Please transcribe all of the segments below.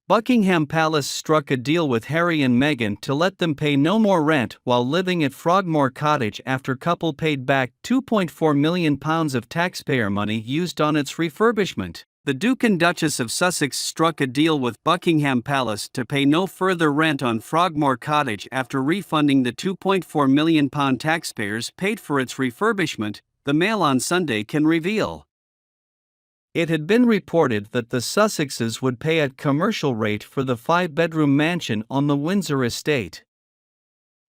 Buckingham Palace struck a deal with Harry and Meghan to let them pay no more rent while living at Frogmore Cottage after couple paid back £2.4 million of taxpayer money used on its refurbishment. The Duke and Duchess of Sussex struck a deal with Buckingham Palace to pay no further rent on Frogmore Cottage after refunding the £2.4 million taxpayers paid for its refurbishment, the Mail on Sunday can reveal. It had been reported that the Sussexes would pay at commercial rate for the 5-bedroom mansion on the Windsor estate.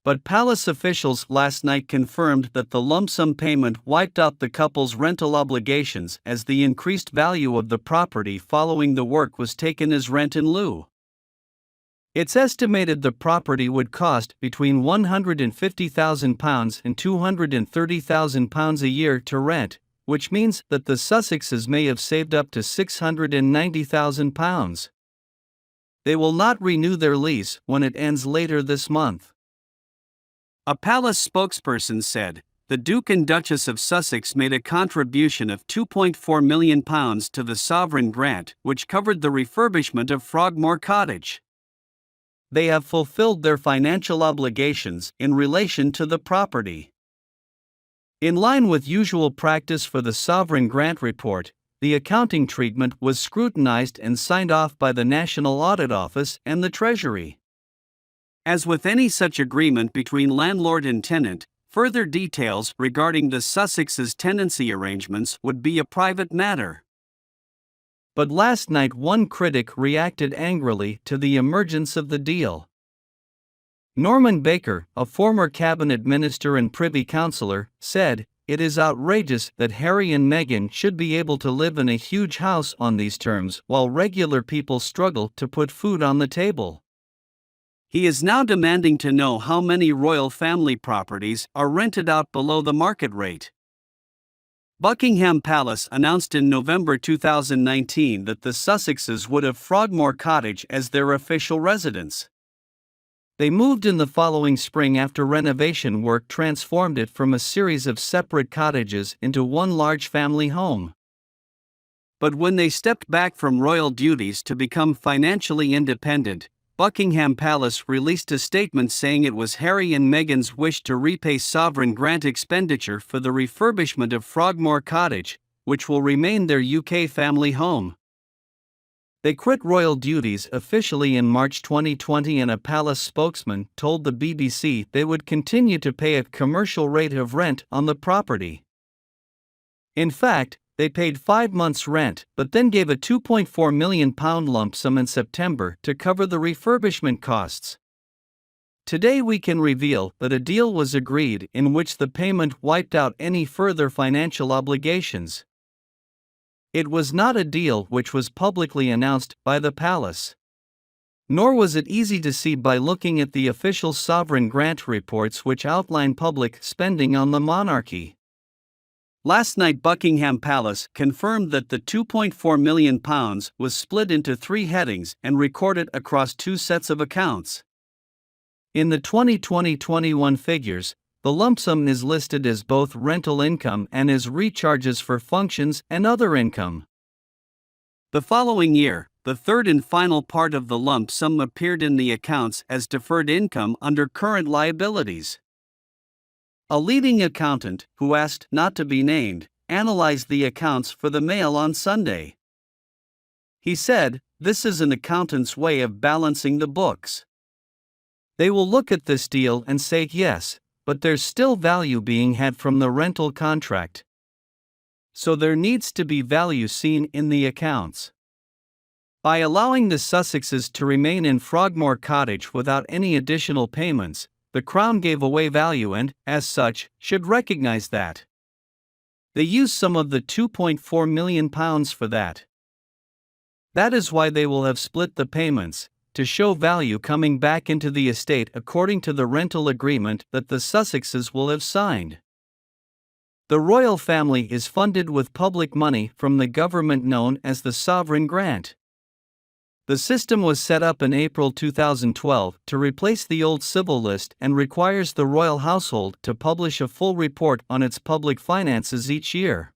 But palace officials last night confirmed that the lump sum payment wiped out the couple's rental obligations as the increased value of the property following the work was taken as rent in lieu. It's estimated the property would cost between £150,000 and £230,000 a year to rent, which means that the Sussexes may have saved up to £690,000. They will not renew their lease when it ends later this month. A palace spokesperson said, the Duke and Duchess of Sussex made a contribution of £2.4 million to the sovereign grant, which covered the refurbishment of Frogmore Cottage. They have fulfilled their financial obligations in relation to the property. In line with usual practice for the sovereign grant report, the accounting treatment was scrutinized and signed off by the National Audit Office and the Treasury. As with any such agreement between landlord and tenant, further details regarding the Sussexes' tenancy arrangements would be a private matter. But last night one critic reacted angrily to the emergence of the deal. Norman Baker, a former cabinet minister and privy councillor, said, "It is outrageous that Harry and Meghan should be able to live in a huge house on these terms while regular people struggle to put food on the table." He is now demanding to know how many royal family properties are rented out below the market rate. Buckingham Palace announced in November 2019 that the Sussexes would have Frogmore Cottage as their official residence. They moved in the following spring after renovation work transformed it from a series of separate cottages into one large family home. But when they stepped back from royal duties to become financially independent, Buckingham Palace released a statement saying it was Harry and Meghan's wish to repay sovereign grant expenditure for the refurbishment of Frogmore Cottage, which will remain their UK family home. They quit royal duties officially in March 2020, and a palace spokesman told the BBC they would continue to pay a commercial rate of rent on the property. In fact, they paid 5 months' rent but then gave a £2.4 million lump sum in September to cover the refurbishment costs. Today we can reveal that a deal was agreed in which the payment wiped out any further financial obligations. It was not a deal which was publicly announced by the palace. Nor was it easy to see by looking at the official sovereign grant reports which outline public spending on the monarchy. Last night Buckingham Palace confirmed that the £2.4 million was split into 3 headings and recorded across 2 sets of accounts. In the 2020-21 figures, the lump sum is listed as both rental income and as recharges for functions and other income. The following year, the third and final part of the lump sum appeared in the accounts as deferred income under current liabilities. A leading accountant, who asked not to be named, analyzed the accounts for the Mail on Sunday. He said, "This is an accountant's way of balancing the books. They will look at this deal and say yes, but there's still value being had from the rental contract. So there needs to be value seen in the accounts." By allowing the Sussexes to remain in Frogmore Cottage without any additional payments, the Crown gave away value and, as such, should recognize that. They used some of the £2.4 million for that. That is why they will have split the payments, to show value coming back into the estate according to the rental agreement that the Sussexes will have signed. The royal family is funded with public money from the government known as the sovereign grant. The system was set up in April 2012 to replace the old civil list and requires the royal household to publish a full report on its public finances each year.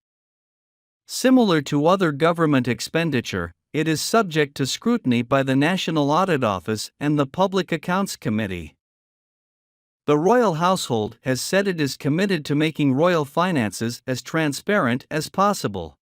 Similar to other government expenditure, It is subject to scrutiny by the National Audit Office and the Public Accounts Committee. The royal household has said it is committed to making royal finances as transparent as possible.